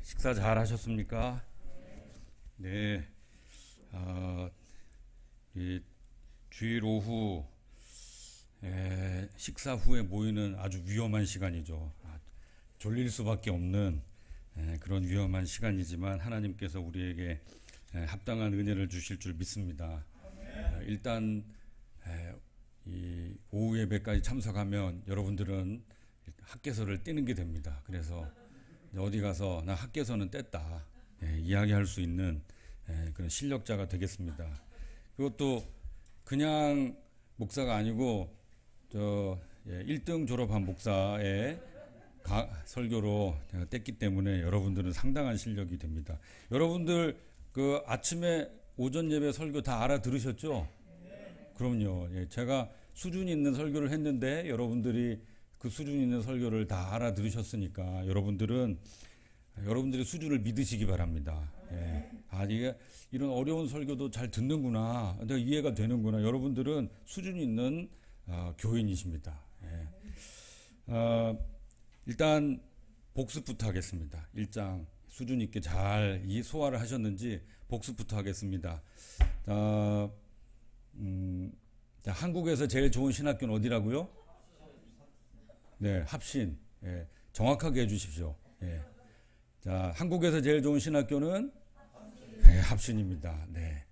식사 잘 하셨습니까? 네. 이 주일 오후 식사 후에 모이는 아주 위험한 시간이죠. 졸릴 수밖에 없는 그런 위험한 시간이지만 하나님께서 우리에게 합당한 은혜를 주실 줄 믿습니다. 일단 이 오후 예배까지 참석하면 여러분들은 학개서를 떼는 게 됩니다. 그래서 어디 가서 나 학개서는 뗐다 이야기할 수 있는 그런 실력자가 되겠습니다. 그것도 그냥 목사가 아니고 1등 졸업한 목사의 설교로 제가 뗐기 때문에 여러분들은 상당한 실력이 됩니다. 여러분들 그 아침에 오전 예배 설교 다 알아들으셨죠? 그럼요. 제가 수준 있는 설교를 했는데 여러분들이 그 수준 있는 설교를 다 알아들으셨으니까 여러분들의 수준을 믿으시기 바랍니다. 이게 이런 어려운 설교도 잘 듣는구나, 내가 이해가 되는구나. 여러분들은 수준 있는 교인이십니다. 일단 복습부터 하겠습니다. 1장 수준 있게 잘 소화를 하셨는지 복습부터 하겠습니다. 한국에서 제일 좋은 신학교는 어디라고요? 네, 합신. 정확하게 해주십시오. 자, 한국에서 제일 좋은 신학교는 합신입니다. 네,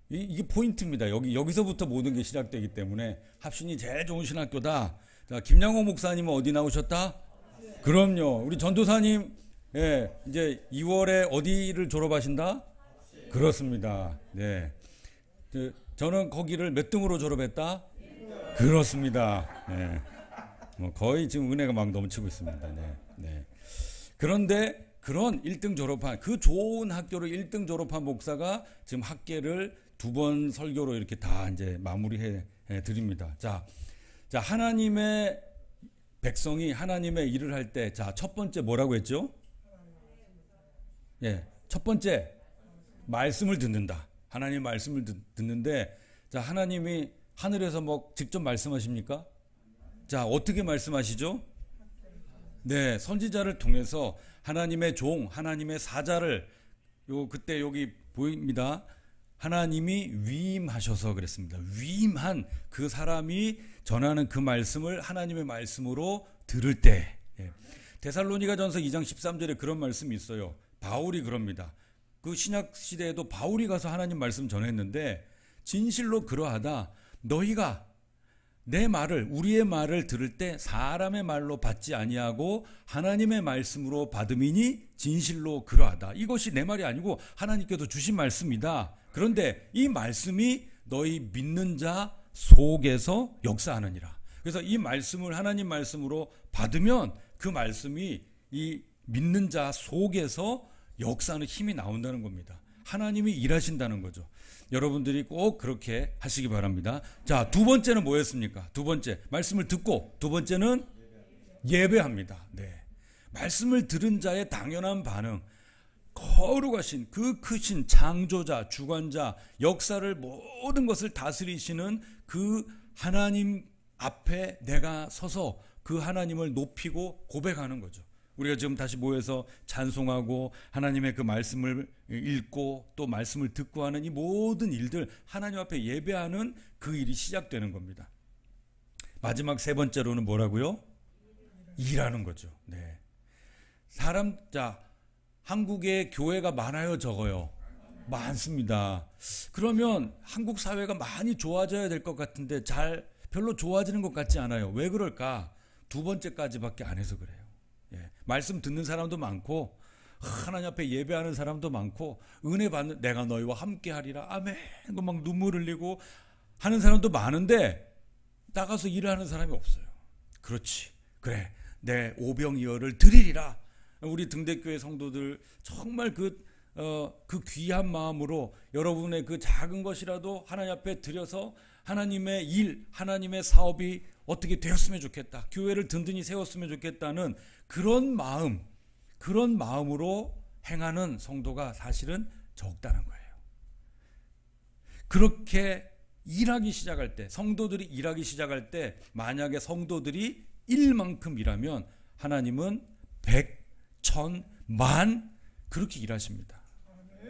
이게 포인트입니다. 여기서부터 모든 게 시작되기 때문에 합신이 제일 좋은 신학교다. 자, 김양호 목사님은 어디 나오셨다? 그럼요. 우리 전도사님, 이제 2월에 어디를 졸업하신다? 그렇습니다. 네. 저는 거기를 몇 등으로 졸업했다? 그렇습니다. 네. 거의 지금 은혜가 막 넘치고 있습니다. 네. 그런데 그런 1등 졸업한, 그 좋은 학교를 1등 졸업한 목사가 지금 학계를 2번 설교로 이렇게 다 이제 마무리해 드립니다. 자, 하나님의 백성이 하나님의 일을 할 때, 첫 번째 뭐라고 했죠? 첫 번째, 말씀을 듣는다. 하나님 말씀을 듣는데, 하나님이 하늘에서 직접 말씀하십니까? 어떻게 말씀하시죠? 네, 선지자를 통해서 하나님의 종, 하나님의 사자를 그때 여기 보입니다. 하나님이 위임하셔서 그랬습니다. 위임한 그 사람이 전하는 그 말씀을 하나님의 말씀으로 들을 때, 데살로니가전서 2장 13절에 그런 말씀이 있어요. 바울이 그럽니다. 그 신약 시대에도 바울이 가서 하나님 말씀 전했는데, 진실로 그러하다. 너희가 내 말을, 우리의 말을 들을 때 사람의 말로 받지 아니하고 하나님의 말씀으로 받음이니 진실로 그러하다. 이것이 내 말이 아니고 하나님께서 주신 말씀이다. 그런데 이 말씀이 너희 믿는 자 속에서 역사하느니라. 그래서 이 말씀을 하나님 말씀으로 받으면 그 말씀이 이 믿는 자 속에서 역사하는 힘이 나온다는 겁니다. 하나님이 일하신다는 거죠. 여러분들이 꼭 그렇게 하시기 바랍니다. 자, 두 번째는 뭐였습니까? 두 번째, 말씀을 듣고, 두 번째는 예배합니다. 네. 말씀을 들은 자의 당연한 반응, 거룩하신 그 크신 창조자, 주관자, 역사를 모든 것을 다스리시는 그 하나님 앞에 내가 서서 그 하나님을 높이고 고백하는 거죠. 우리가 지금 다시 모여서 찬송하고 하나님의 그 말씀을 읽고 또 말씀을 듣고 하는 이 모든 일들, 하나님 앞에 예배하는 그 일이 시작되는 겁니다. 마지막 세 번째로는 뭐라고요? 일하는 거죠. 네. 한국에 교회가 많아요, 적어요? 많습니다. 그러면 한국 사회가 많이 좋아져야 될 것 같은데 별로 좋아지는 것 같지 않아요. 왜 그럴까? 두 번째까지밖에 안 해서 그래요. 말씀 듣는 사람도 많고 하나님 앞에 예배하는 사람도 많고 은혜 받는, 내가 너희와 함께 하리라 아멘 막 눈물 흘리고 하는 사람도 많은데 나가서 일하는 사람이 없어요. 그렇지, 그래, 내 오병이어를 드리리라. 우리 등대교회 성도들 정말 그 귀한 마음으로 여러분의 그 작은 것이라도 하나님 앞에 드려서 하나님의 일, 하나님의 사업이 어떻게 되었으면 좋겠다, 교회를 든든히 세웠으면 좋겠다는 그런 마음으로 행하는 성도가 사실은 적다는 거예요. 그렇게 일하기 시작할 때, 성도들이 일하기 시작할 때, 만약에 성도들이 일만큼 일하면 하나님은 100, 1000, 그렇게 일하십니다.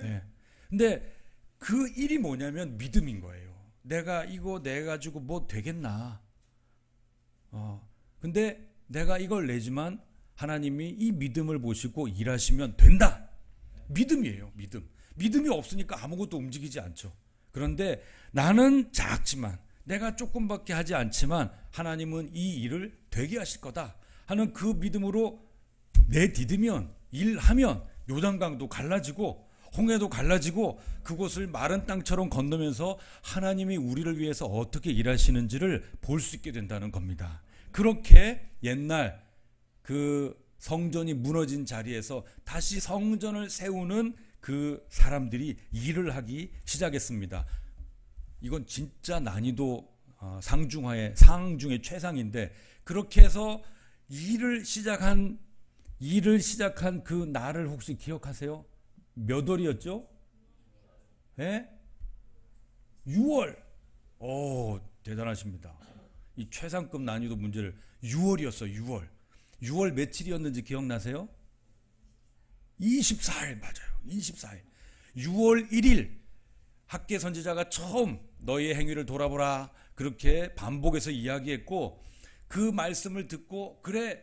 네. 근데 그 일이 뭐냐면 믿음인 거예요. 내가 이거 내 가지고 뭐 되겠나? 근데 내가 이걸 내지만 하나님이 이 믿음을 보시고 일하시면 된다. 믿음이에요. 믿음이 없으니까 아무것도 움직이지 않죠. 그런데 나는 작지만 내가 조금밖에 하지 않지만 하나님은 이 일을 되게 하실 거다 하는 그 믿음으로 내디디면 일하면 요단강도 갈라지고 홍해도 갈라지고 그곳을 마른 땅처럼 건너면서 하나님이 우리를 위해서 어떻게 일하시는지를 볼 수 있게 된다는 겁니다. 그렇게 옛날 그 성전이 무너진 자리에서 다시 성전을 세우는 그 사람들이 일을 하기 시작했습니다. 이건 진짜 난이도 상중의 최상인데 그렇게 해서 일을 시작한 그 날을 혹시 기억하세요? 몇 월이었죠? 네? 6월. 오, 대단하십니다. 이 최상급 난이도 문제를 6월이었어요. 6월 며칠이었는지 기억나세요? 24일 맞아요. 24일. 6월 1일 학개 선지자가 처음 너희의 행위를 돌아보라 그렇게 반복해서 이야기했고 그 말씀을 듣고 그래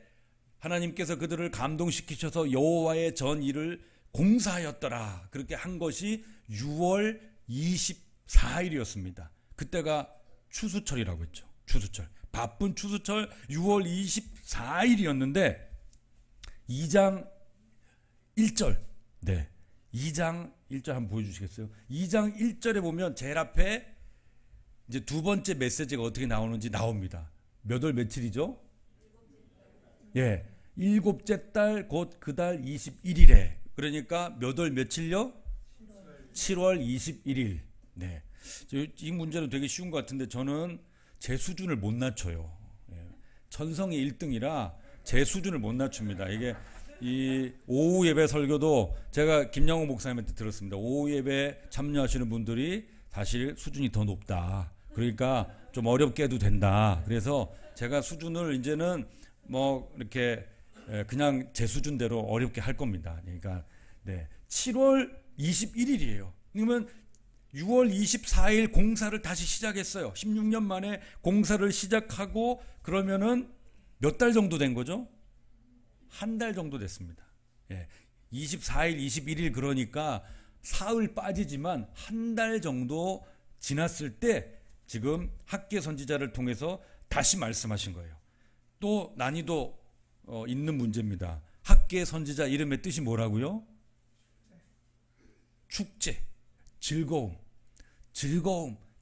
하나님께서 그들을 감동시키셔서 여호와의 전 일을 공사하였더라 그렇게 한 것이 6월 24일이었습니다. 그때가 추수철이라고 했죠. 추수철. 바쁜 추수철 6월 24일이었는데 2장 1절. 네. 2장 1절 한번 보여주시겠어요? 2장 1절에 보면 제일 앞에 이제 두 번째 메시지가 어떻게 나오는지 나옵니다. 몇 월 며칠이죠? 예. 일곱째 달 곧 그 달 21일에 그러니까 몇 월 며칠요? 7월 21일. 네. 이 문제는 되게 쉬운 것 같은데 저는 제 수준을 못 낮춰요. 천성이 1등이라 제 수준을 못 낮춥니다. 이게 이 오후 예배 설교도 제가 김양호 목사님한테 들었습니다. 오후 예배 참여하시는 분들이 사실 수준이 더 높다. 그러니까 좀 어렵게 해도 된다. 그래서 제가 수준을 이제는 뭐 이렇게 그냥 제 수준대로 어렵게 할 겁니다. 그러니까 네. 7월 21일이에요. 그러면 6월 24일 공사를 다시 시작했어요. 16년 만에 공사를 시작하고 그러면은 몇 달 정도 된 거죠? 한 달 정도 됐습니다. 예. 24일, 21일 그러니까 사흘 빠지지만 한 달 정도 지났을 때 지금 학개 선지자를 통해서 다시 말씀하신 거예요. 또 난이도 있는 문제입니다. 학개 선지자 이름의 뜻이 뭐라고요? 축제, 즐거움,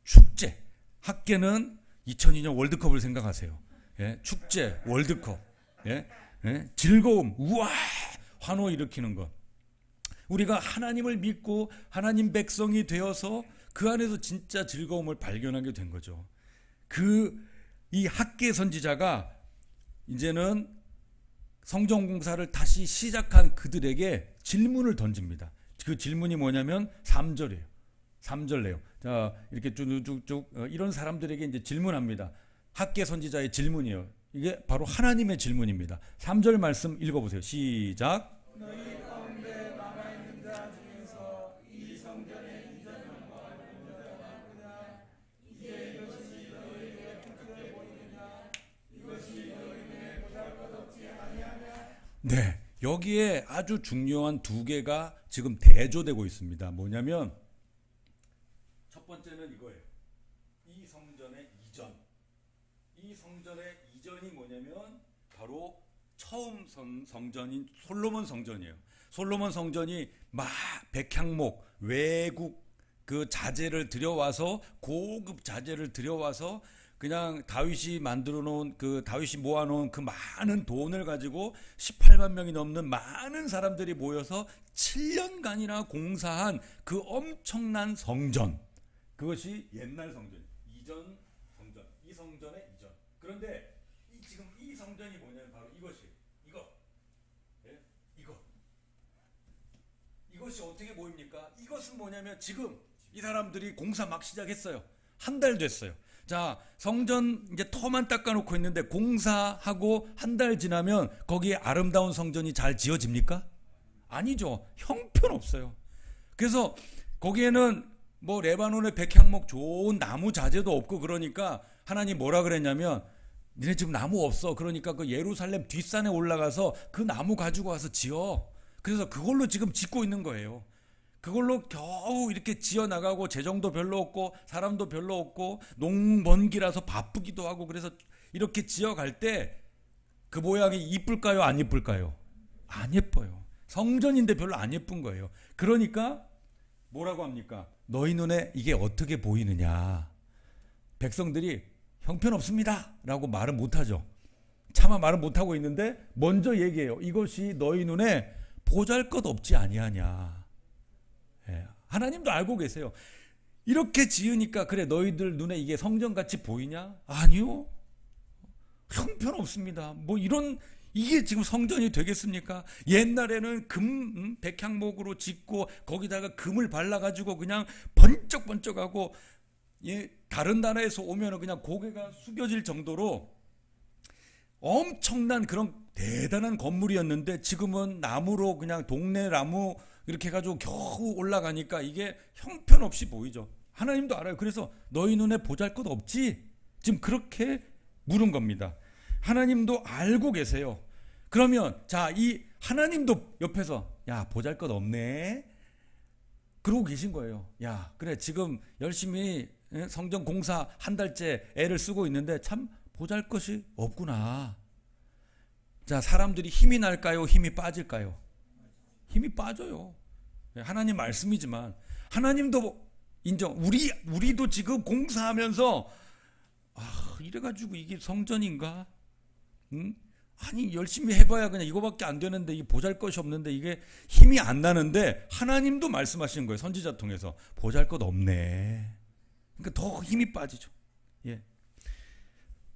축제. 학개는 2002년 월드컵을 생각하세요. 예, 축제, 월드컵, 예, 즐거움, 우와, 환호 일으키는 것. 우리가 하나님을 믿고 하나님 백성이 되어서 그 안에서 진짜 즐거움을 발견하게 된 거죠. 이 학개 선지자가 이제는 성전 공사를 다시 시작한 그들에게 질문을 던집니다. 그 질문이 뭐냐면 3절이에요. 3절 내용. 자, 이렇게 쭉쭉쭉 이런 사람들에게 이제 질문합니다. 학개 선지자의 질문이에요. 이게 바로 하나님의 질문입니다. 3절 말씀 읽어보세요. 시작. 너희 가운데 남아있는 자 중에서 이 성전의 이전 영광을 본 자가 없느냐? 이제 이것이 너희에게 어떻게 보이느냐? 이것이 너희 눈에 보잘것없지 아니하냐? 네, 여기에 아주 중요한 두 개가 지금 대조되고 있습니다. 뭐냐면 첫 번째는 이거예요. 이 성전의 이전. 이 성전의 이전이 뭐냐면 바로 처음 성전인 솔로몬 성전이에요. 솔로몬 성전이 막 백향목, 외국 그 자재를 들여와서 고급 자재를 들여와서 그냥 다윗이 만들어 놓은 다윗이 모아 놓은 그 많은 돈을 가지고 18만 명이 넘는 많은 사람들이 모여서 7년간이나 공사한 그 엄청난 성전. 그것이 옛날 성전, 이전 성전, 이 성전의 이전. 그런데 지금 이 성전이 뭐냐면 바로 이것이 어떻게 보입니까? 이것은 뭐냐면 지금 이 사람들이 공사 막 시작했어요. 한 달 됐어요. 자, 성전 이제 터만 닦아놓고 있는데 공사하고 한 달 지나면 거기에 아름다운 성전이 잘 지어집니까? 아니죠. 형편없어요. 그래서 거기에는 뭐 레바논의 백향목 좋은 나무 자재도 없고 그러니까 하나님 뭐라 그랬냐면 니네 지금 나무 없어. 그러니까 그 예루살렘 뒷산에 올라가서 그 나무 가지고 와서 지어. 그래서 그걸로 지금 짓고 있는 거예요. 그걸로 겨우 이렇게 지어 나가고 재정도 별로 없고 사람도 별로 없고 농번기라서 바쁘기도 하고 그래서 이렇게 지어 갈 때 그 모양이 이쁠까요? 안 이쁠까요? 안 예뻐요. 성전인데 별로 안 예쁜 거예요. 그러니까 뭐라고 합니까? 너희 눈에 이게 어떻게 보이느냐? 백성들이 형편없습니다 라고 말은 못하죠. 차마 말은 못하고 있는데 먼저 얘기해요. 이것이 너희 눈에 보잘것없지 아니하냐. 예, 하나님도 알고 계세요. 이렇게 지으니까 그래 너희들 눈에 이게 성전같이 보이냐? 아니요. 형편없습니다. 뭐 이런 이게 지금 성전이 되겠습니까? 옛날에는 백향목으로 짓고 거기다가 금을 발라가지고 그냥 번쩍번쩍하고 예, 다른 나라에서 오면은 그냥 고개가 숙여질 정도로 엄청난 그런 대단한 건물이었는데 지금은 나무로 그냥 동네 나무 이렇게 해가지고 겨우 올라가니까 이게 형편없이 보이죠. 하나님도 알아요. 그래서 너희 눈에 보잘것 없지? 지금 그렇게 물은 겁니다. 하나님도 알고 계세요. 그러면 자, 이 하나님도 옆에서 야 보잘것 없네 그러고 계신 거예요. 야 그래 지금 열심히 성전 공사 한 달째 애를 쓰고 있는데 참 보잘것이 없구나. 자, 사람들이 힘이 날까요? 힘이 빠질까요? 힘이 빠져요. 하나님 말씀이지만 하나님도 인정. 우리도 지금 공사하면서 이래가지고 이게 성전인가? 응? 아니 열심히 해봐야 그냥 이거밖에 안 되는데 이 보잘것이 없는데 이게 힘이 안 나는데 하나님도 말씀하시는 거예요. 선지자 통해서 보잘것 없네. 그러니까 더 힘이 빠지죠. 예.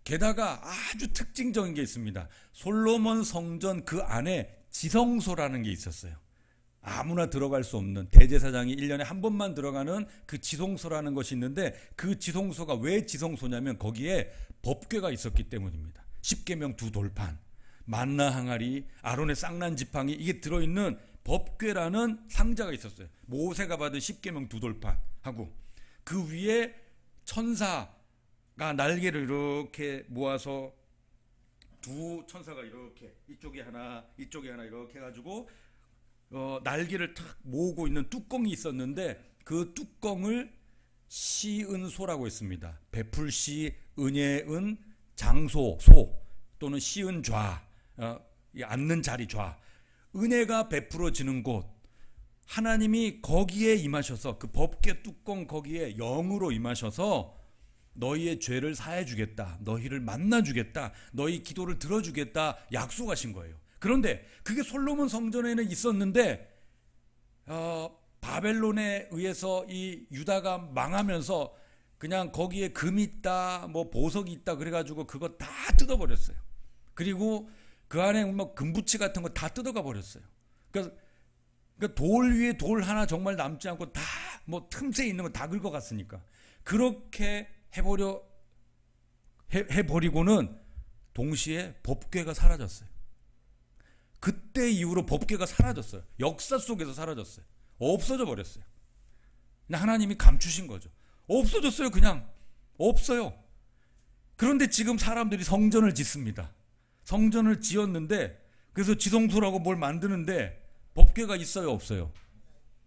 게다가 아주 특징적인 게 있습니다. 솔로몬 성전 그 안에 지성소라는 게 있었어요. 아무나 들어갈 수 없는 대제사장이 1년에 한 번만 들어가는 그 지성소라는 것이 있는데 그 지성소가 왜 지성소냐면 거기에 법궤가 있었기 때문입니다. 십계명 두 돌판, 만나 항아리, 아론의 쌍난 지팡이 이게 들어있는 법궤라는 상자가 있었어요. 모세가 받은 십계명 두 돌판하고 그 위에 천사가 날개를 이렇게 모아서 두 천사가 이렇게 이쪽에 하나 이렇게 해가지고 날개를 탁 모으고 있는 뚜껑이 있었는데 그 뚜껑을 시은소라고 했습니다. 베풀시 은혜은 장소 소 또는 시은 좌 앉는 자리 좌 은혜가 베풀어지는 곳 하나님이 거기에 임하셔서 그 법궤 뚜껑 거기에 영으로 임하셔서 너희의 죄를 사해 주겠다. 너희를 만나 주겠다. 너희 기도를 들어 주겠다. 약속하신 거예요. 그런데 그게 솔로몬 성전에는 있었는데 바벨론에 의해서 이 유다가 망하면서 그냥 거기에 금이 있다, 뭐 보석이 있다 그래가지고 그거 다 뜯어버렸어요. 그리고 그 안에 뭐 금부치 같은 거 다 뜯어가 버렸어요. 그러니까 돌 위에 돌 하나 정말 남지 않고 다 뭐 틈새 있는 거 다 긁어갔으니까 그렇게 해버리고는 동시에 법궤가 사라졌어요. 그때 이후로 법궤가 사라졌어요. 역사 속에서 사라졌어요. 없어져 버렸어요. 하나님이 감추신 거죠. 없어졌어요. 그냥 없어요. 그런데 지금 사람들이 성전을 짓습니다. 성전을 지었는데 그래서 지성소라고 뭘 만드는데 법궤가 있어요? 없어요?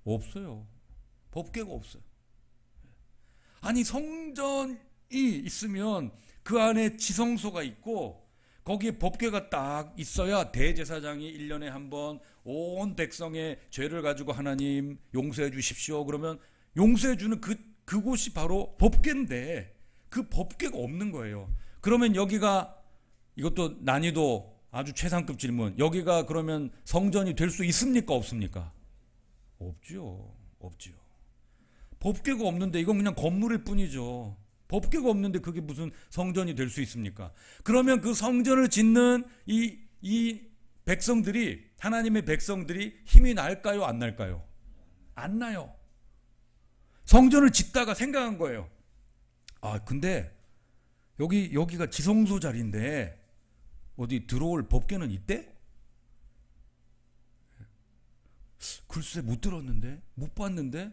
없어요. 법궤가 없어요. 아니 성전이 있으면 그 안에 지성소가 있고 거기에 법궤가 딱 있어야 대제사장이 1년에 한 번 온 백성의 죄를 가지고 하나님 용서해 주십시오. 그러면 용서해 주는 그곳이 바로 법궤인데 그 법궤가 없는 거예요. 그러면 여기가 이것도 난이도 아주 최상급 질문. 여기가 그러면 성전이 될 수 있습니까? 없습니까? 없죠. 없죠. 법궤가 없는데 이건 그냥 건물일 뿐이죠. 법궤가 없는데 그게 무슨 성전이 될 수 있습니까? 그러면 그 성전을 짓는 이 백성들이 하나님의 백성들이 힘이 날까요? 안 날까요? 안 나요. 성전을 짓다가 생각한 거예요. 근데 여기가 지성소 자리인데 어디 들어올 법궤는 있대? 글쎄 못 들었는데, 못 봤는데,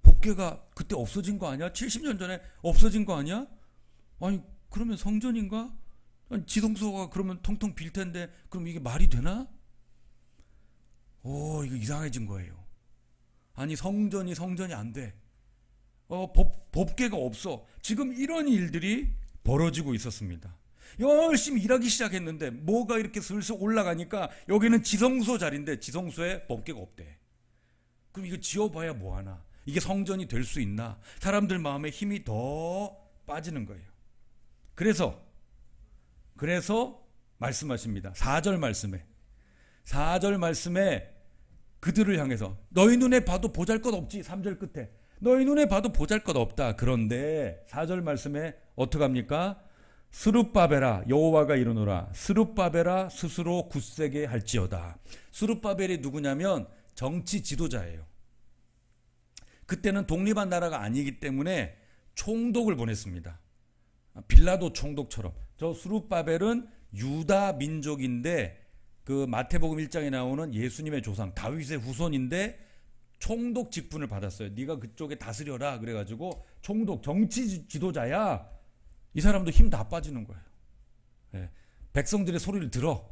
법궤가 그때 없어진 거 아니야? 70년 전에 없어진 거 아니야? 아니 그러면 성전인가? 아니, 지성소가 그러면 텅텅 빌 텐데 그럼 이게 말이 되나? 이거 이상해진 거예요. 아니 성전이 안 돼. 법궤가 없어. 지금 이런 일들이 벌어지고 있었습니다. 열심히 일하기 시작했는데 뭐가 이렇게 슬슬 올라가니까 여기는 지성소 자리인데 지성소에 법궤가 없대. 그럼 이거 지어봐야 뭐하나? 이게 성전이 될 수 있나? 사람들 마음에 힘이 더 빠지는 거예요. 그래서 말씀하십니다. 4절 말씀에 그들을 향해서 너희 눈에 봐도 보잘것 없지. 3절 끝에 너희 눈에 봐도 보잘것 없다. 그런데 4절 말씀에 어떡합니까? 스룹바벨아 여호와가 이르노라 스룹바벨아 스스로 굳세게 할지어다. 스룹바벨이 누구냐면 정치 지도자예요. 그때는 독립한 나라가 아니기 때문에 총독을 보냈습니다. 빌라도 총독처럼. 저 스룹바벨은 유다 민족인데 그 마태복음 1장에 나오는 예수님의 조상 다윗의 후손인데 총독 직분을 받았어요. 네가 그쪽에 다스려라 그래가지고 총독 정치 지도자야. 이 사람도 힘 다 빠지는 거예요. 네. 백성들의 소리를 들어.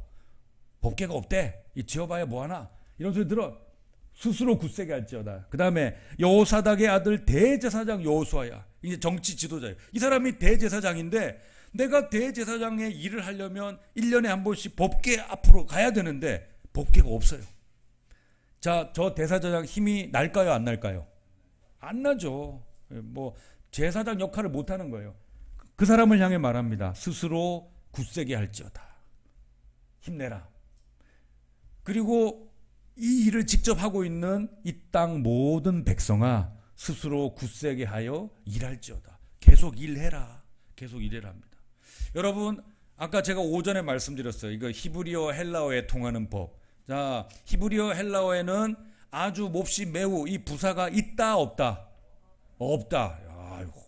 법궤가 없대. 이 지어봐야 뭐하나. 이런 소리 들어. 스스로 굳세게 할지어다. 그 다음에 여호사닥의 아들 대제사장 여호수아야. 이제 정치 지도자예요. 이 사람이 대제사장인데 내가 대제사장의 일을 하려면 1년에 한 번씩 법궤 앞으로 가야 되는데 법궤가 없어요. 자, 저 대제사장 힘이 날까요 안 날까요? 안 나죠. 뭐 제사장 역할을 못하는 거예요. 그 사람을 향해 말합니다. 스스로 굳세게 할지어다. 힘내라. 그리고 이 일을 직접 하고 있는 이 땅 모든 백성아 스스로 굳세게 하여 일할지어다. 계속 일해라. 계속 일해라 합니다. 여러분 아까 제가 오전에 말씀드렸어요. 이거 히브리어 헬라어에 통하는 법. 자, 히브리어 헬라어에는 아주 몹시 매우 이 부사가 있다 없다? 없다.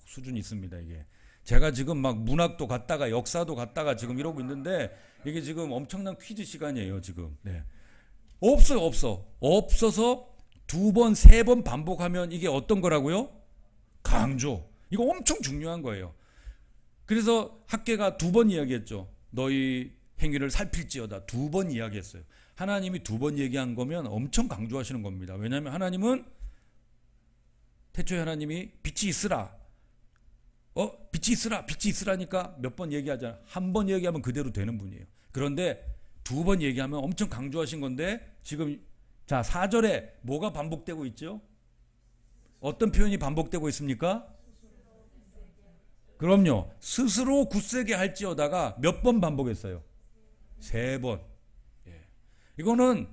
수준이 있습니다. 이게 제가 지금 막 문학도 갔다가 역사도 갔다가 지금 이러고 있는데 이게 지금 엄청난 퀴즈 시간이에요. 지금. 네. 없어서 2번, 3번 반복하면 이게 어떤 거라고요? 강조. 이거 엄청 중요한 거예요. 그래서 학계가 2번 이야기했죠. 너희 행위를 살필지어다. 2번 이야기했어요. 하나님이 2번 얘기한 거면 엄청 강조하시는 겁니다. 왜냐하면 하나님은 태초에 하나님이 빛이 있으라. 빛이 있으라니까 몇 번 얘기하잖아. 한 번 얘기하면 그대로 되는 분이에요. 그런데 2번 얘기하면 엄청 강조하신 건데 지금 자 4절에 뭐가 반복되고 있죠? 어떤 표현이 반복되고 있습니까? 그럼요. 스스로 굳세게 할지어다가 몇 번 반복했어요? 3번. 예. 이거는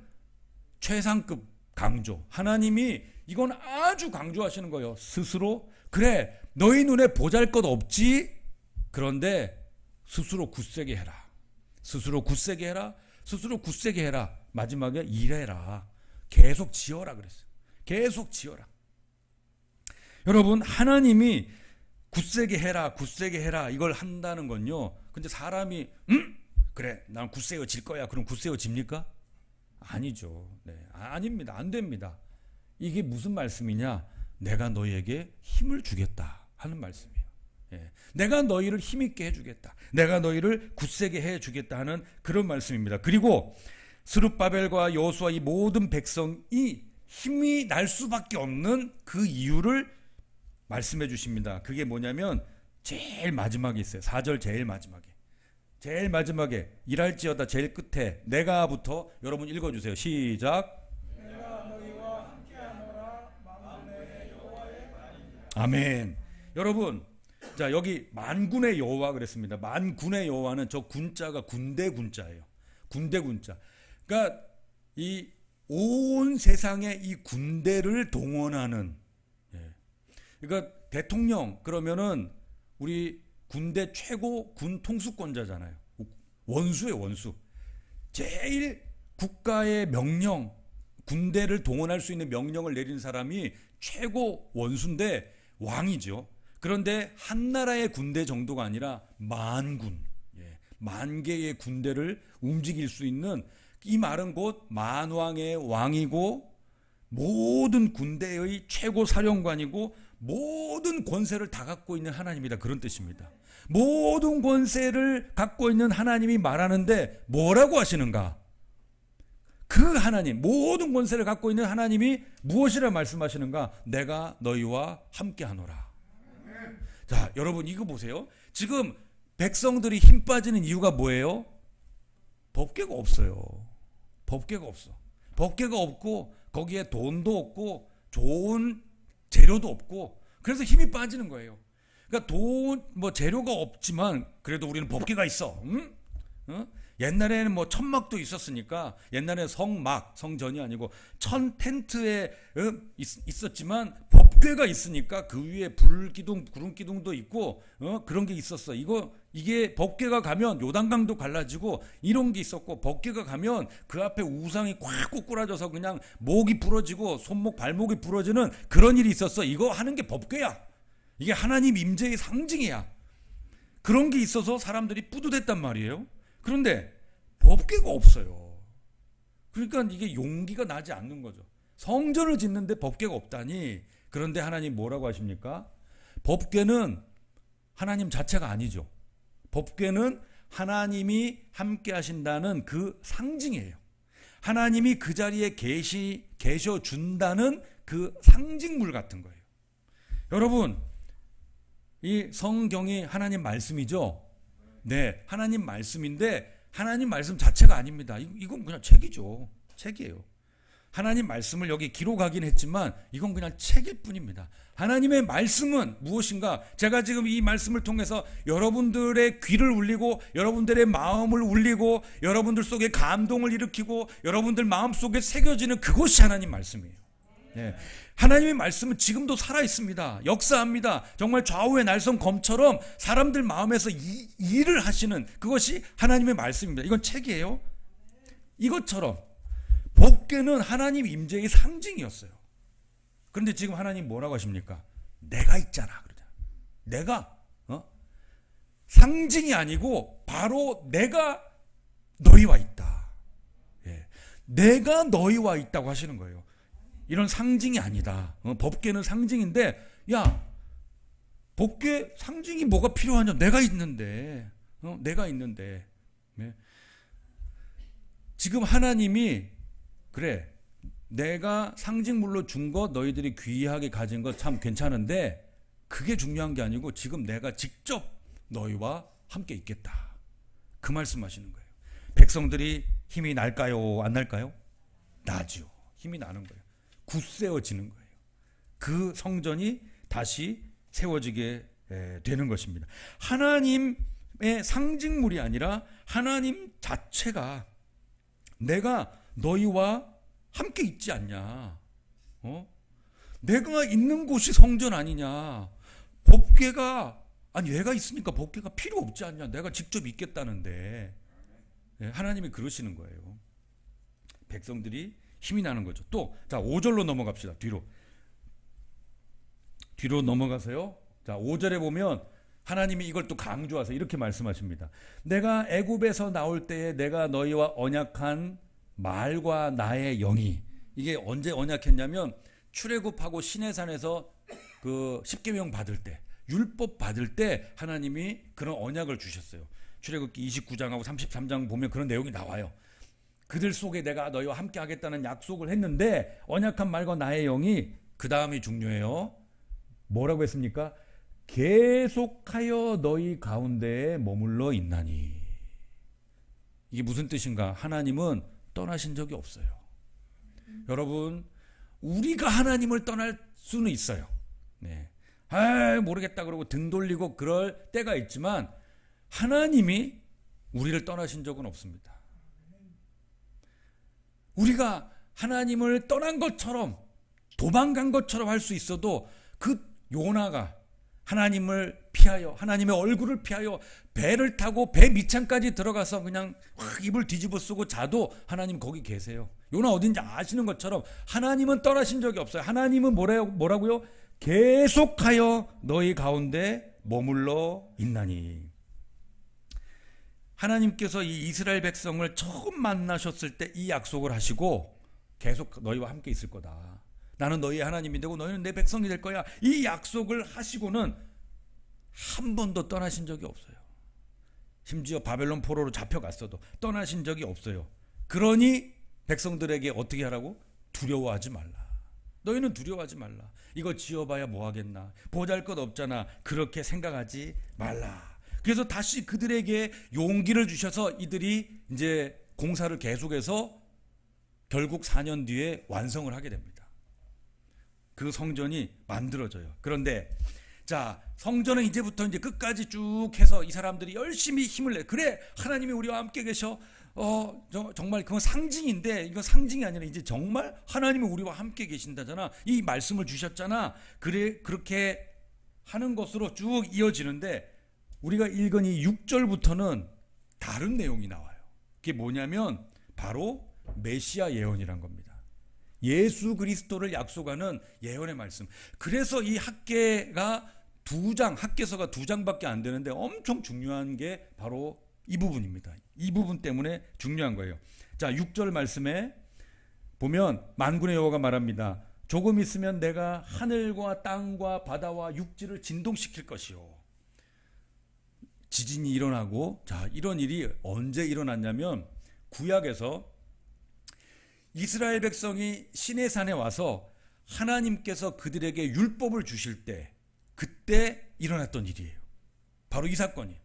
최상급 강조. 하나님이 이건 아주 강조하시는 거예요. 스스로 그래 너희 눈에 보잘것 없지? 그런데 스스로 굳세게 해라. 스스로 굳세게 해라. 스스로 굳세게 해라. 마지막에 일해라. 계속 지어라 그랬어요. 계속 지어라. 여러분 하나님이 굳세게 해라 이걸 한다는 건요. 근데 사람이 그래 난 굳세어질 거야. 그럼 굳세어집니까? 아니죠. 네, 아닙니다. 안 됩니다. 이게 무슨 말씀이냐? 내가 너희에게 힘을 주겠다 하는 말씀이에요. 예. 내가 너희를 힘있게 해주겠다. 내가 너희를 굳세게 해주겠다 하는 그런 말씀입니다. 그리고 스룹바벨과 여호수아 이 모든 백성이 힘이 날 수밖에 없는 그 이유를 말씀해 주십니다. 그게 뭐냐면 제일 마지막에 있어요. 4절 제일 마지막에 일할지어다 제일 끝에 내가부터 여러분 읽어주세요. 시작. 내가 너희와 함께하노라 만군의 여호와의 말이니라. 아멘. 여러분 자 여기 만군의 여호와 그랬습니다. 만군의 여호와는 저 군자가 군대 군자예요. 군대 군자. 그러니까 이 온 세상의 이 군대를 동원하는 그러니까 대통령 그러면은 우리 군대 최고 군 통수권자잖아요. 원수예요, 원수. 제일 국가의 명령, 군대를 동원할 수 있는 명령을 내린 사람이 최고 원수인데 왕이죠. 그런데 한 나라의 군대 정도가 아니라 만군, 만 개의 군대를 움직일 수 있는 이 말은 곧 만왕의 왕이고 모든 군대의 최고 사령관이고 모든 권세를 다 갖고 있는 하나님이다. 그런 뜻입니다. 모든 권세를 갖고 있는 하나님이 말하는데 뭐라고 하시는가? 그 하나님, 모든 권세를 갖고 있는 하나님이 무엇이라 말씀하시는가? 내가 너희와 함께 하노라. 자, 여러분 이거 보세요. 지금 백성들이 힘 빠지는 이유가 뭐예요? 법궤가 없어요. 법궤가 없어. 법궤가 없고 거기에 돈도 없고 좋은 재료도 없고 그래서 힘이 빠지는 거예요. 그러니까 재료가 없지만 그래도 우리는 법궤가 있어. 응? 옛날에는 천막도 있었으니까 옛날에 성전이 아니고 텐트에 있었지만 법궤가 있으니까 그 위에 불기둥, 구름기둥도 있고 그런 게 있었어. 이게 법궤가 가면 요단강도 갈라지고 이런 게 있었고 법궤가 가면 그 앞에 우상이 꽉 꼬꾸라져서 그냥 목이 부러지고 손목, 발목이 부러지는 그런 일이 있었어. 이거 하는 게 법궤야. 이게 하나님 임재의 상징이야. 그런 게 있어서 사람들이 뿌듯했단 말이에요. 그런데 법궤가 없어요. 그러니까 이게 용기가 나지 않는 거죠. 성전을 짓는데 법궤가 없다니. 그런데 하나님 뭐라고 하십니까? 법궤는 하나님 자체가 아니죠. 법궤는 하나님이 함께 하신다는 그 상징이에요. 하나님이 그 자리에 계셔 준다는 그 상징물 같은 거예요. 여러분, 이 성경이 하나님 말씀이죠. 네, 하나님 말씀인데 하나님 말씀 자체가 아닙니다. 이건 그냥 책이죠. 책이에요. 하나님 말씀을 여기 기록하긴 했지만 이건 그냥 책일 뿐입니다. 하나님의 말씀은 무엇인가? 제가 지금 이 말씀을 통해서 여러분들의 귀를 울리고 여러분들의 마음을 울리고 여러분들 속에 감동을 일으키고 여러분들 마음속에 새겨지는 그것이 하나님 말씀이에요. 네. 하나님의 말씀은 지금도 살아있습니다. 역사합니다. 정말 좌우의 날선 검처럼 사람들 마음에서 일을 하시는 그것이 하나님의 말씀입니다. 이건 책이에요. 이것처럼 법궤는 하나님 임재의 상징이었어요. 그런데 지금 하나님 뭐라고 하십니까? 내가 있잖아. 그러잖아. 내가 상징이 아니고 바로 내가 너희와 있다. 예. 내가 너희와 있다고 하시는 거예요. 이런 상징이 아니다. 법궤는 상징인데 야, 법궤 상징이 뭐가 필요하냐? 내가 있는데. 내가 있는데. 네. 지금 하나님이 그래, 내가 상징물로 준 것 너희들이 귀하게 가진 것 참 괜찮은데 그게 중요한 게 아니고 지금 내가 직접 너희와 함께 있겠다. 그 말씀하시는 거예요. 백성들이 힘이 날까요? 안 날까요? 나죠. 힘이 나는 거예요. 굳세워지는 거예요. 그 성전이 다시 세워지게 되는 것입니다. 하나님의 상징물이 아니라 하나님 자체가 내가 너희와 함께 있지 않냐. 내가 있는 곳이 성전 아니냐. 법궤가 아니 내가 있으니까 법궤가 필요 없지 않냐. 내가 직접 있겠다는데. 하나님이 그러시는 거예요. 백성들이 힘이 나는 거죠. 또, 자, 5절로 넘어갑시다. 뒤로 넘어가서요. 자, 5절에 보면 하나님이 이걸 또 강조하서 이렇게 말씀하십니다. 내가 애굽에서 나올 때에 내가 너희와 언약한 말과 나의 영이, 이게 언제 언약했냐면 출애굽하고 시내산에서 그 십계명 받을 때, 율법 받을 때 하나님이 그런 언약을 주셨어요. 출애굽기 29장하고 33장 보면 그런 내용이 나와요. 그들 속에 내가 너희와 함께 하겠다는 약속을 했는데 언약한 말과 나의 영이 그 다음이 중요해요. 뭐라고 했습니까? 계속하여 너희 가운데에 머물러 있나니. 이게 무슨 뜻인가? 하나님은 떠나신 적이 없어요. 여러분, 우리가 하나님을 떠날 수는 있어요. 네. 모르겠다 그러고 등 돌리고 그럴 때가 있지만 하나님이 우리를 떠나신 적은 없습니다. 우리가 하나님을 떠난 것처럼 도망간 것처럼 할 수 있어도 그 요나가 하나님을 피하여 하나님의 얼굴을 피하여 배를 타고 배 밑창까지 들어가서 그냥 입을 뒤집어 쓰고 자도 하나님 거기 계세요. 요나 어딘지 아시는 것처럼 하나님은 떠나신 적이 없어요. 하나님은 뭐라고요? 계속하여 너희 가운데 머물러 있나니. 하나님께서 이 이스라엘 백성을 처음 만나셨을 때 이 약속을 하시고 계속 너희와 함께 있을 거다. 나는 너희의 하나님이 되고 너희는 내 백성이 될 거야. 이 약속을 하시고는 한 번도 떠나신 적이 없어요. 심지어 바벨론 포로로 잡혀갔어도 떠나신 적이 없어요. 그러니 백성들에게 어떻게 하라고? 두려워하지 말라. 너희는 두려워하지 말라. 이거 지어봐야 뭐하겠나. 보잘것없잖아. 그렇게 생각하지 말라. 그래서 다시 그들에게 용기를 주셔서 이들이 이제 공사를 계속해서 결국 4년 뒤에 완성을 하게 됩니다. 그 성전이 만들어져요. 그런데 자, 성전은 이제부터 이제 끝까지 쭉 해서 이 사람들이 열심히 힘을 내. 그래, 하나님이 우리와 함께 계셔. 정말 그건 상징인데, 이건 상징이 아니라 이제 정말 하나님이 우리와 함께 계신다잖아. 이 말씀을 주셨잖아. 그래, 그렇게 하는 것으로 쭉 이어지는데, 우리가 읽은 이 6절부터는 다른 내용이 나와요. 그게 뭐냐면 바로 메시아 예언이란 겁니다. 예수 그리스도를 약속하는 예언의 말씀. 그래서 이 학계가 학계서가 2장밖에 안 되는데 엄청 중요한 게 바로 이 부분입니다. 이 부분 때문에 중요한 거예요. 자, 6절 말씀에 보면 만군의 여호와가 말합니다. 조금 있으면 내가 하늘과 땅과 바다와 육지를 진동시킬 것이요. 지진이 일어나고, 자, 이런 일이 언제 일어났냐면 구약에서 이스라엘 백성이 시내산에 와서 하나님께서 그들에게 율법을 주실 때, 그때 일어났던 일이에요. 바로 이 사건이에요.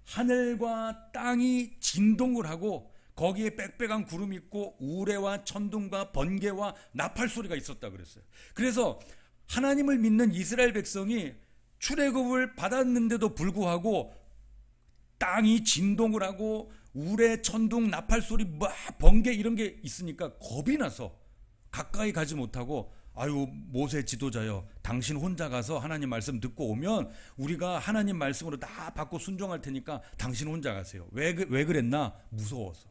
하늘과 땅이 진동을 하고 거기에 빽빽한 구름이 있고 우레와 천둥과 번개와 나팔 소리가 있었다 그랬어요. 그래서 하나님을 믿는 이스라엘 백성이 출애굽을 받았는데도 불구하고 땅이 진동을 하고 우레, 천둥, 나팔 소리, 번개 이런 게 있으니까 겁이 나서 가까이 가지 못하고, 아유, 모세 지도자여, 당신 혼자 가서 하나님 말씀 듣고 오면 우리가 하나님 말씀으로 다 받고 순종할 테니까 당신 혼자 가세요. 왜 그랬나? 무서워서.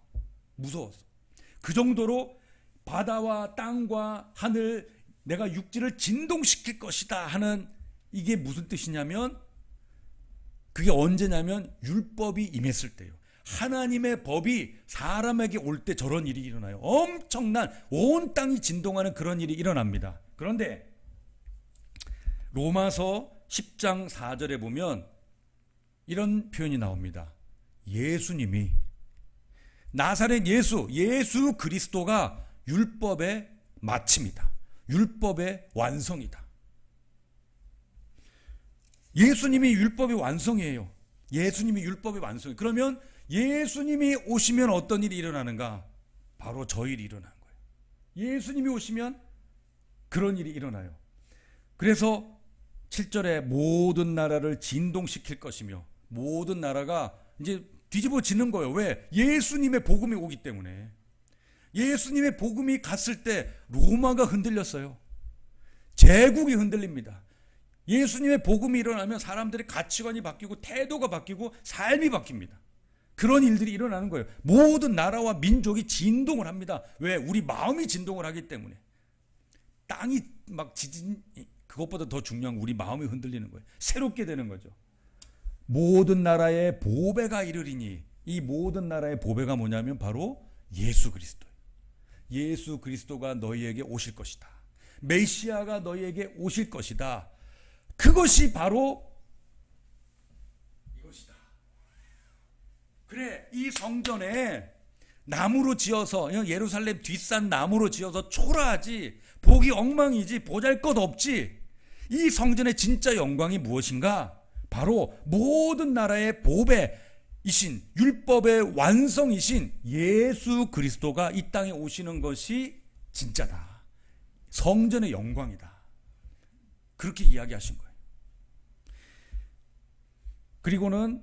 그 정도로 바다와 땅과 하늘, 내가 육지를 진동시킬 것이다 하는, 이게 무슨 뜻이냐면, 그게 언제냐면 율법이 임했을 때요. 하나님의 법이 사람에게 올 때 저런 일이 일어나요. 엄청난 온 땅이 진동하는 그런 일이 일어납니다. 그런데 로마서 10장 4절에 보면 이런 표현이 나옵니다. 예수님이, 나사렛 예수 그리스도가 율법의 마침이다. 율법의 완성이다. 예수님이 율법의 완성이에요. 예수님이 율법의 완성이에요. 그러면 예수님이 오시면 어떤 일이 일어나는가? 바로 저 일이 일어나는 거예요. 예수님이 오시면 그런 일이 일어나요. 그래서 7절에 모든 나라를 진동시킬 것이며, 모든 나라가 이제 뒤집어지는 거예요. 왜? 예수님의 복음이 오기 때문에. 예수님의 복음이 갔을 때 로마가 흔들렸어요. 제국이 흔들립니다. 예수님의 복음이 일어나면 사람들의 가치관이 바뀌고 태도가 바뀌고 삶이 바뀝니다. 그런 일들이 일어나는 거예요. 모든 나라와 민족이 진동을 합니다. 왜? 우리 마음이 진동을 하기 때문에. 땅이 막 지진, 그것보다 더 중요한 건 우리 마음이 흔들리는 거예요. 새롭게 되는 거죠. 모든 나라의 보배가 이르리니, 이 모든 나라의 보배가 뭐냐면 바로 예수 그리스도예요. 예수 그리스도가 너희에게 오실 것이다. 메시아가 너희에게 오실 것이다. 그것이 바로 이것이다. 그래, 이 성전에 나무로 지어서, 예루살렘 뒷산 나무로 지어서 초라하지, 보기 엉망이지, 보잘것없지. 이 성전의 진짜 영광이 무엇인가? 바로 모든 나라의 보배이신, 율법의 완성이신 예수 그리스도가 이 땅에 오시는 것이 진짜다. 성전의 영광이다. 그렇게 이야기하신 거예요. 그리고는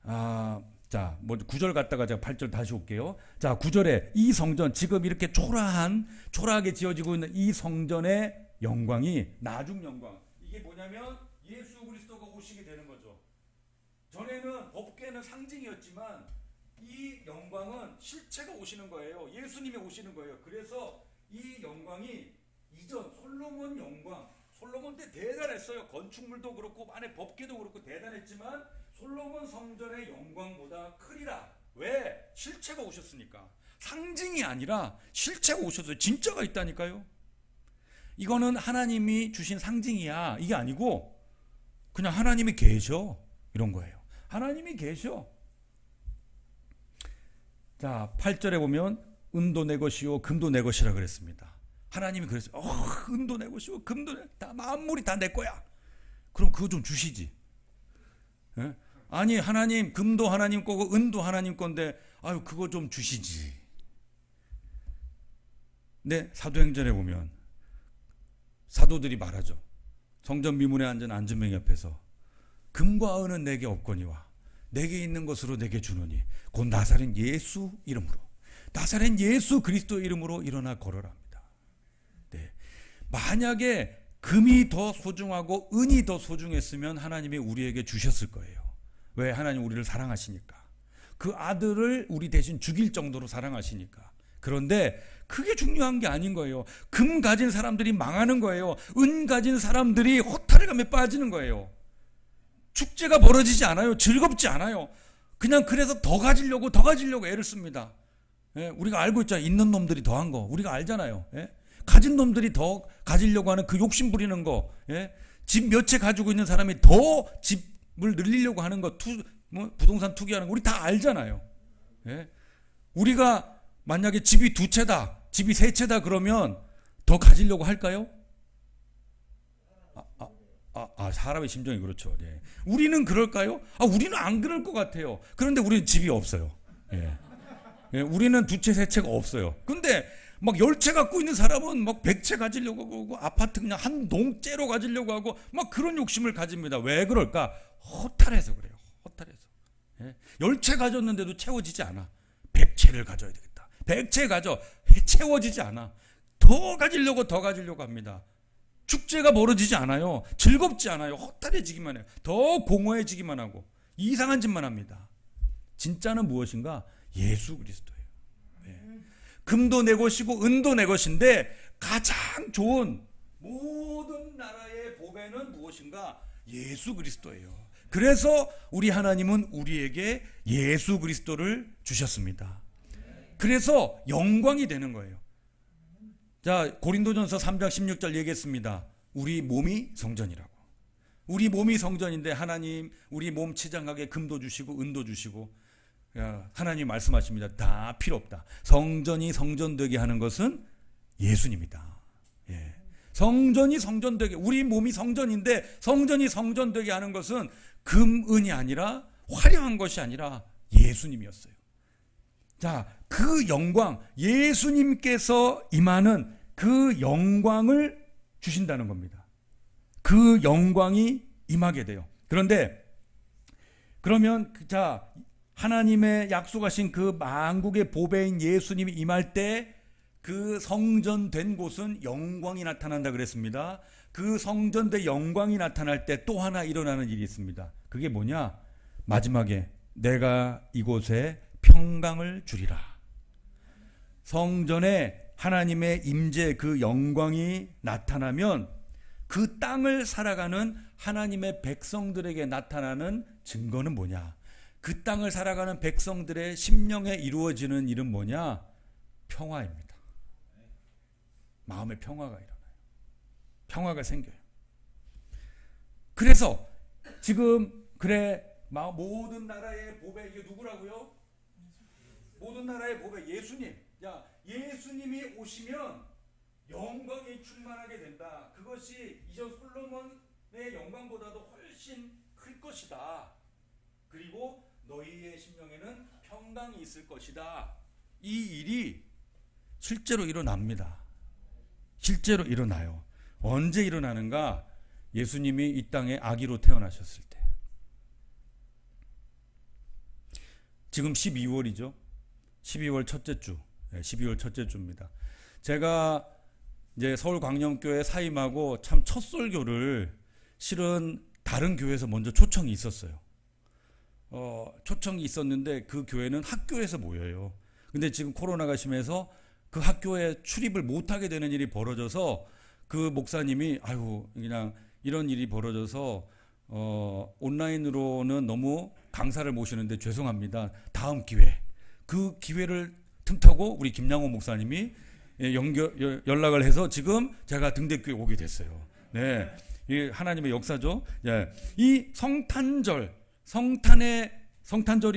9절 갔다가 제가 8절 다시 올게요. 자, 9절에 이 성전, 지금 이렇게 초라하게 지어지고 있는 이 성전의 영광이 나중 영광. 이게 뭐냐면 예수 그리스도가 오시게 되는 거죠. 전에는 법궤는 상징이었지만 이 영광은 실체가 오시는 거예요. 예수님이 오시는 거예요. 그래서 이 영광이 이전 솔로몬 영광, 솔로몬 때 대단했어요. 건축물도 그렇고 안에 법궤도 그렇고 대단했지만 솔로몬 성전의 영광보다 크리라. 왜? 실체가 오셨으니까. 상징이 아니라 실체가 오셨어요. 진짜가 있다니까요. 이거는 하나님이 주신 상징이야. 이게 아니고 그냥 하나님이 계셔. 이런 거예요. 하나님이 계셔. 자, 8절에 보면 은도 내 것이요 금도 내 것이라 그랬습니다. 하나님이 그랬어요. 은도 내 것이요 금도 다 만물이 다 내 거야. 그럼 그거 좀 주시지. 예? 아니 하나님 금도 하나님 거고 은도 하나님 건데 아유 그거 좀 주시지. 네, 사도행전에 보면 사도들이 말하죠. 성전 미문에 앉은 안전병 옆에서 금과 은은 내게 없거니와 내게 있는 것으로 내게 주노니 곧 나사렛 예수 이름으로 나사렛 예수 그리스도 이름으로 일어나 걸어랍니다. 네. 만약에 금이 더 소중하고 은이 더 소중했으면 하나님이 우리에게 주셨을 거예요. 왜? 하나님 우리를 사랑하시니까. 그 아들을 우리 대신 죽일 정도로 사랑하시니까. 그런데 그게 중요한 게 아닌 거예요. 금 가진 사람들이 망하는 거예요. 은 가진 사람들이 허탈해감에 빠지는 거예요. 축제가 벌어지지 않아요. 즐겁지 않아요. 그냥 그래서 더 가지려고 애를 씁니다. 예, 우리가 알고 있잖아요. 있는 놈들이 더한 거 우리가 알잖아요. 예? 가진 놈들이 더 가지려고 하는 그 욕심 부리는 거. 예? 집 몇 채 가지고 있는 사람이 더 집을 늘리려고 하는 거, 부동산 투기하는 거 우리 다 알잖아요. 예? 우리가 만약에 집이 2채다, 집이 3채다 그러면 더 가지려고 할까요? 사람의 심정이 그렇죠. 예. 우리는 그럴까요? 우리는 안 그럴 것 같아요. 그런데 우리는 집이 없어요. 예. 예, 우리는 2채, 3채가 없어요. 근데 막 10채 갖고 있는 사람은 막 100채 가지려고 하고 아파트 그냥 한 농째로 가지려고 하고 막 그런 욕심을 가집니다. 왜 그럴까? 허탈해서 그래요. 허탈해서. 예. 10채 가졌는데도 채워지지 않아. 100채를 가져야 되겠다. 100채 가져. 채워지지 않아. 더 가지려고 합니다. 축제가 벌어지지 않아요. 즐겁지 않아요. 허탈해지기만 해요. 더 공허해지기만 하고 이상한 짓만 합니다. 진짜는 무엇인가? 예수 그리스도예요. 네. 금도 내 것이고 은도 내 것인데 가장 좋은 모든 나라의 보배는 무엇인가? 예수 그리스도예요. 그래서 우리 하나님은 우리에게 예수 그리스도를 주셨습니다. 그래서 영광이 되는 거예요. 자, 고린도전서 3장 16절 얘기했습니다. 우리 몸이 성전이라고. 우리 몸이 성전인데 하나님 우리 몸 치장하게 금도 주시고 은도 주시고 하나님 말씀하십니다. 다 필요 없다. 성전이 성전되게 하는 것은 예수님이다. 예. 성전이 성전되게, 우리 몸이 성전인데 성전이 성전되게 하는 것은 금, 은이 아니라 화려한 것이 아니라 예수님이었어요. 자, 그 영광, 예수님께서 임하는 그 영광을 주신다는 겁니다. 그 영광이 임하게 돼요. 그런데 그러면 자, 하나님의 약속하신 그 만국의 보배인 예수님이 임할 때 그 성전된 곳은 영광이 나타난다 그랬습니다. 그 성전된 영광이 나타날 때 또 하나 일어나는 일이 있습니다. 그게 뭐냐? 마지막에 내가 이곳에 평강을 주리라. 성전에 하나님의 임재 그 영광이 나타나면 그 땅을 살아가는 하나님의 백성들에게 나타나는 증거는 뭐냐? 그 땅을 살아가는 백성들의 심령에 이루어지는 일은 뭐냐? 평화입니다. 마음의 평화가 일어나요. 평화가 생겨요. 그래서 지금 그래 모든 나라의 보배, 이게 누구라고요? 모든 나라의 보배 예수님. 야, 예수님이 오시면 영광이 충만하게 된다. 그것이 이전 솔로몬의 영광보다도 훨씬 클 것이다. 그리고 너희의 심령에는 평강이 있을 것이다. 이 일이 실제로 일어납니다. 실제로 일어나요. 언제 일어나는가? 예수님이 이 땅에 아기로 태어나셨을 때. 지금 12월이죠. 12월 첫째 주. 12월 첫째 주입니다. 제가 이제 서울광염교회 사임하고 참 첫 설교를 실은 다른 교회에서 먼저 초청이 있었어요. 초청이 있었는데 그 교회는 학교에서 모여요. 근데 지금 코로나가 심해서 그 학교에 출입을 못하게 되는 일이 벌어져서 그 목사님이 그냥 이런 일이 벌어져서 온라인으로는 너무 강사를 모시는데 죄송합니다. 다음 기회, 그 기회를 틈타고 우리 김양호 목사님이 연락을 해서 지금 제가 등대교회 오게 됐어요. 네, 이 하나님의 역사죠. 예, 이 성탄절이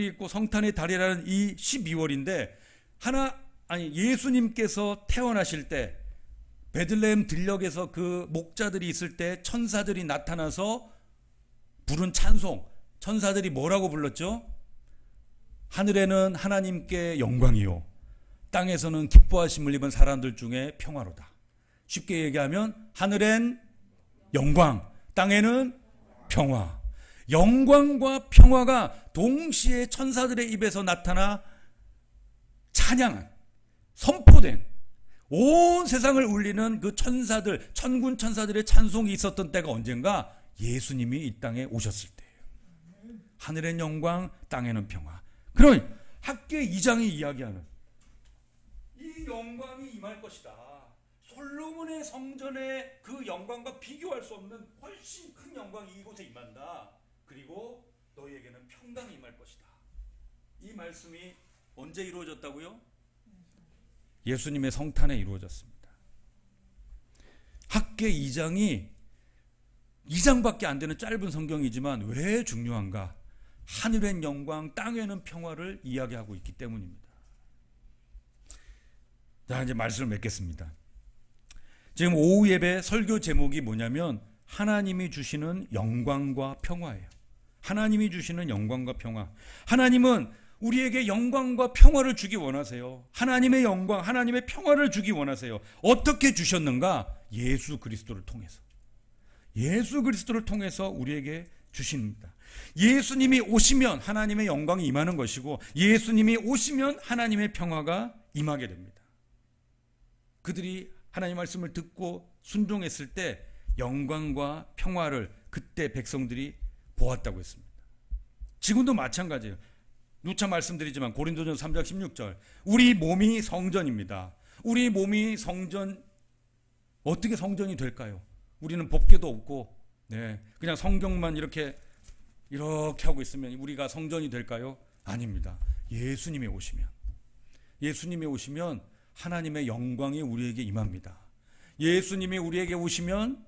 있고 성탄의 달이라는 이 12월인데 예수님께서 태어나실 때 베들레헴 들녘에서 그 목자들이 있을 때 천사들이 나타나서 부른 찬송, 천사들이 뭐라고 불렀죠? 하늘에는 하나님께 영광이요, 땅에서는 기뻐하심을 입은 사람들 중에 평화로다. 쉽게 얘기하면 하늘엔 영광, 땅에는 평화. 영광과 평화가 동시에 천사들의 입에서 나타나 찬양한, 선포된, 온 세상을 울리는 그 천사들, 천군 천사들의 찬송이 있었던 때가 언젠가? 예수님이 이 땅에 오셨을 때예요. 하늘엔 영광, 땅에는 평화. 그러니 학계 2장이 이야기하는 이 영광이 임할 것이다. 솔로몬의 성전의 그 영광과 비교할 수 없는 훨씬 큰 영광이 이곳에 임한다. 그리고 너희에게는 평강이 임할 것이다. 이 말씀이 언제 이루어졌다고요? 예수님의 성탄에 이루어졌습니다. 학계 2장이 2장밖에 안 되는 짧은 성경이지만 왜 중요한가? 하늘엔 영광, 땅에는 평화를 이야기하고 있기 때문입니다. 자, 이제 말씀을 맺겠습니다. 지금 오후 예배 설교 제목이 뭐냐면 하나님이 주시는 영광과 평화예요. 하나님이 주시는 영광과 평화. 하나님은 우리에게 영광과 평화를 주기 원하세요. 하나님의 영광, 하나님의 평화를 주기 원하세요. 어떻게 주셨는가? 예수 그리스도를 통해서. 예수 그리스도를 통해서 우리에게 주십니다. 예수님이 오시면 하나님의 영광이 임하는 것이고, 예수님이 오시면 하나님의 평화가 임하게 됩니다. 그들이 하나님 말씀을 듣고 순종했을 때 영광과 평화를 그때 백성들이 보았다고 했습니다. 지금도 마찬가지예요. 누차 말씀드리지만 고린도전서 3장 16절, 우리 몸이 성전입니다. 우리 몸이 성전, 어떻게 성전이 될까요? 우리는 법궤도 없고 그냥 성경만 이렇게 하고 있으면 우리가 성전이 될까요? 아닙니다. 예수님이 오시면 하나님의 영광이 우리에게 임합니다. 예수님이 우리에게 오시면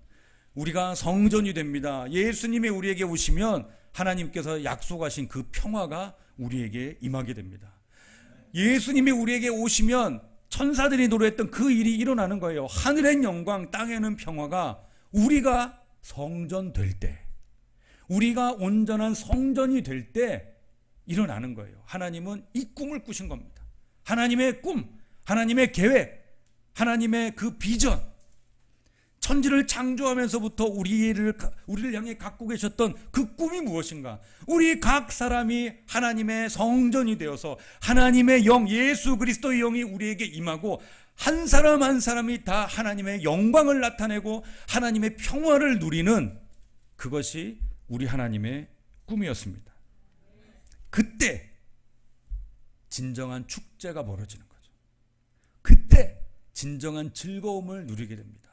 우리가 성전이 됩니다. 예수님이 우리에게 오시면 하나님께서 약속하신 그 평화가 우리에게 임하게 됩니다. 예수님이 우리에게 오시면 천사들이 노래했던 그 일이 일어나는 거예요. 하늘엔 영광, 땅에는 평화가 우리가 성전 될 때, 우리가 온전한 성전이 될 때 일어나는 거예요. 하나님은 이 꿈을 꾸신 겁니다. 하나님의 꿈, 하나님의 계획, 하나님의 그 비전, 천지를 창조하면서부터 우리를 향해 갖고 계셨던 그 꿈이 무엇인가? 우리 각 사람이 하나님의 성전이 되어서 하나님의 영, 예수 그리스도의 영이 우리에게 임하고 한 사람 한 사람이 다 하나님의 영광을 나타내고 하나님의 평화를 누리는, 그것이 우리 하나님의 꿈이었습니다. 그때 진정한 축제가 벌어지는 거죠. 그때 진정한 즐거움을 누리게 됩니다.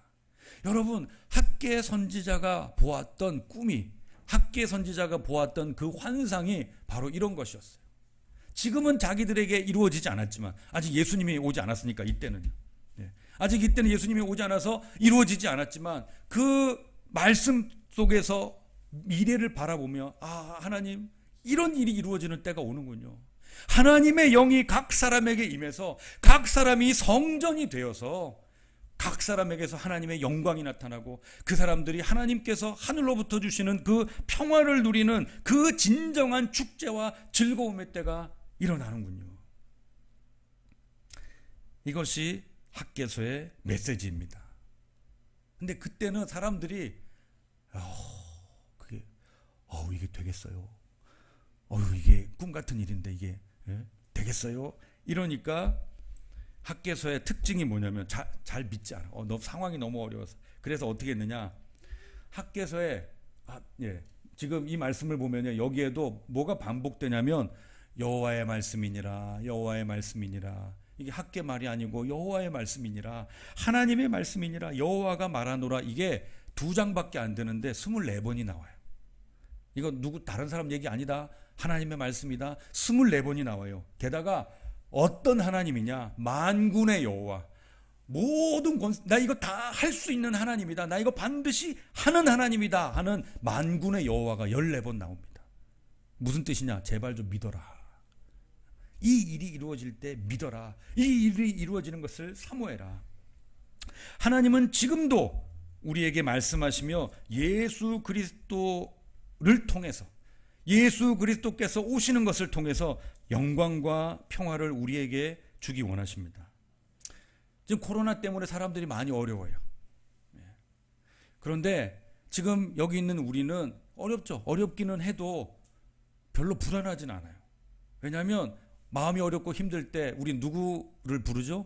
여러분, 학계 선지자가 보았던 꿈이, 학계 선지자가 보았던 그 환상이 바로 이런 것이었어요. 지금은 자기들에게 이루어지지 않았지만, 아직 예수님이 오지 않았으니까 이때는, 아직 이때는 예수님이 오지 않아서 이루어지지 않았지만 그 말씀 속에서 미래를 바라보며, 아, 하나님, 이런 일이 이루어지는 때가 오는군요. 하나님의 영이 각 사람에게 임해서 각 사람이 성전이 되어서 각 사람에게서 하나님의 영광이 나타나고 그 사람들이 하나님께서 하늘로부터 주시는 그 평화를 누리는 그 진정한 축제와 즐거움의 때가 일어나는군요. 이것이 학개서의 메시지입니다. 근데 그때는 사람들이 이게 되겠어요? 이게 꿈 같은 일인데 이게 되겠어요? 이러니까 학개서의 특징이 뭐냐면 잘 믿지 않아. 상황이 너무 어려워서. 그래서 어떻게 했느냐? 학개서에 지금 이 말씀을 보면요, 여기에도 뭐가 반복되냐면 여호와의 말씀이니라, 여호와의 말씀이니라. 이게 학개 말이 아니고 여호와의 말씀이니라, 하나님의 말씀이니라, 여호와가 말하노라. 이게 2장밖에 안 되는데 24번이 나와요. 이거 다른 사람 얘기 아니다, 하나님의 말씀이다, 24번이 나와요. 게다가 어떤 하나님이냐? 만군의 여호와, 모든 나 이거 다 할 수 있는 하나님이다, 나 이거 반드시 하는 하나님이다 하는 만군의 여호와가 14번 나옵니다. 무슨 뜻이냐? 제발 좀 믿어라. 이 일이 이루어질 때 믿어라. 이 일이 이루어지는 것을 사모해라. 하나님은 지금도 우리에게 말씀하시며 예수 그리스도를 통해서, 예수 그리스도께서 오시는 것을 통해서 영광과 평화를 우리에게 주기 원하십니다. 지금 코로나 때문에 사람들이 많이 어려워요. 그런데 지금 여기 있는 우리는 어렵죠. 어렵기는 해도 별로 불안하진 않아요. 왜냐하면 마음이 어렵고 힘들 때 우리 누구를 부르죠?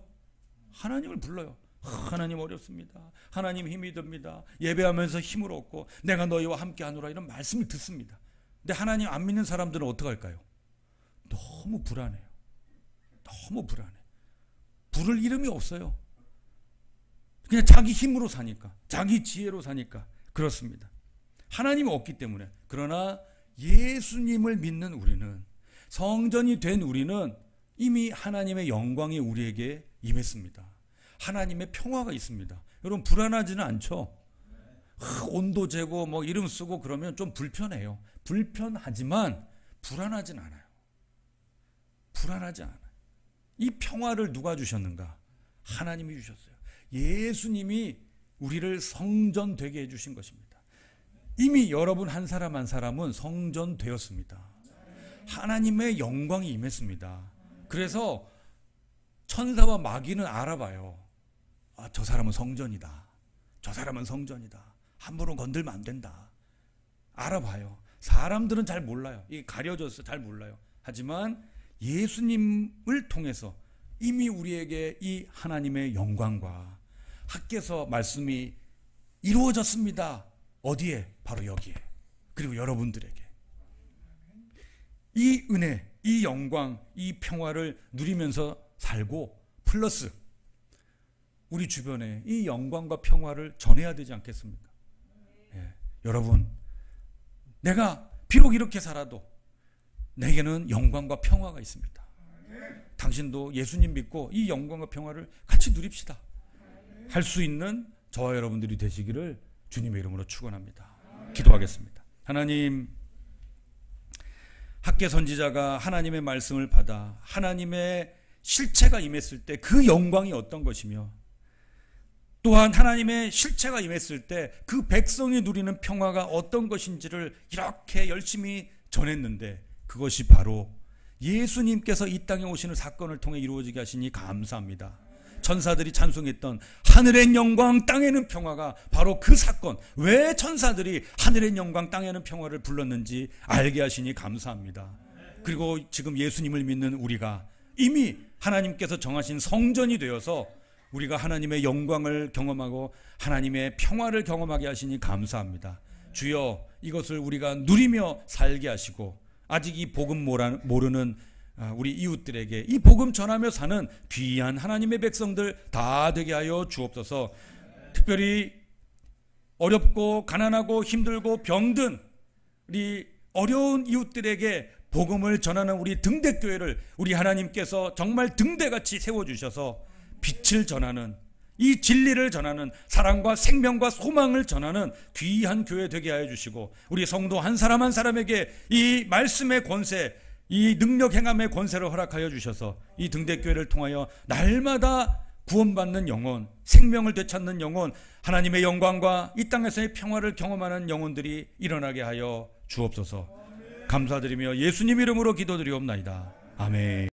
하나님을 불러요. 하나님 어렵습니다. 하나님 힘이 듭니다. 예배하면서 힘을 얻고 내가 너희와 함께 하노라, 이런 말씀을 듣습니다. 근데 하나님 안 믿는 사람들은 어떡할까요? 너무 불안해요. 너무 불안해. 부를 이름이 없어요. 그냥 자기 힘으로 사니까, 자기 지혜로 사니까 그렇습니다. 하나님이 없기 때문에. 그러나 예수님을 믿는 우리는, 성전이 된 우리는 이미 하나님의 영광이 우리에게 임했습니다. 하나님의 평화가 있습니다. 여러분 불안하지는 않죠? 온도 재고 뭐 이름 쓰고 그러면 좀 불편해요. 불편하지만 불안하진 않아요. 불안하지 않아요. 이 평화를 누가 주셨는가? 하나님이 주셨어요. 예수님이 우리를 성전 되게 해주신 것입니다. 이미 여러분 한 사람 한 사람은 성전 되었습니다. 하나님의 영광이 임했습니다. 그래서 천사와 마귀는 알아봐요. 아, 저 사람은 성전이다. 저 사람은 성전이다. 함부로 건들면 안 된다. 알아봐요. 사람들은 잘 몰라요. 이게 가려져서 잘 몰라요. 하지만 예수님을 통해서 이미 우리에게 이 하나님의 영광과 학개서 말씀이 이루어졌습니다. 어디에? 바로 여기에. 그리고 여러분들에게. 이 은혜, 이 영광, 이 평화를 누리면서 살고 플러스 우리 주변에 이 영광과 평화를 전해야 되지 않겠습니까? 예. 여러분, 내가 비록 이렇게 살아도 내게는 영광과 평화가 있습니다. 당신도 예수님 믿고 이 영광과 평화를 같이 누립시다. 할 수 있는 저와 여러분들이 되시기를 주님의 이름으로 축원합니다. 기도하겠습니다. 하나님, 학개 선지자가 하나님의 말씀을 받아 하나님의 실체가 임했을 때 그 영광이 어떤 것이며, 또한 하나님의 실체가 임했을 때 그 백성이 누리는 평화가 어떤 것인지를 이렇게 열심히 전했는데, 그것이 바로 예수님께서 이 땅에 오시는 사건을 통해 이루어지게 하시니 감사합니다. 천사들이 찬송했던 하늘의 영광 땅에는 평화가 바로 그 사건, 왜 천사들이 하늘의 영광 땅에는 평화를 불렀는지 알게 하시니 감사합니다. 그리고 지금 예수님을 믿는 우리가 이미 하나님께서 정하신 성전이 되어서 우리가 하나님의 영광을 경험하고 하나님의 평화를 경험하게 하시니 감사합니다. 주여, 이것을 우리가 누리며 살게 하시고 아직 이 복음 모르는 우리 이웃들에게 이 복음 전하며 사는 귀한 하나님의 백성들 다 되게 하여 주옵소서. 특별히 어렵고 가난하고 힘들고 병든 우리 어려운 이웃들에게 복음을 전하는 우리 등대교회를 우리 하나님께서 정말 등대같이 세워주셔서 빛을 전하는, 이 진리를 전하는, 사랑과 생명과 소망을 전하는 귀한 교회 되게 하여 주시고, 우리 성도 한 사람 한 사람에게 이 말씀의 권세, 이 능력 행함의 권세를 허락하여 주셔서 이 등대교회를 통하여 날마다 구원받는 영혼, 생명을 되찾는 영혼, 하나님의 영광과 이 땅에서의 평화를 경험하는 영혼들이 일어나게 하여 주옵소서. 감사드리며 예수님 이름으로 기도드리옵나이다. 아멘.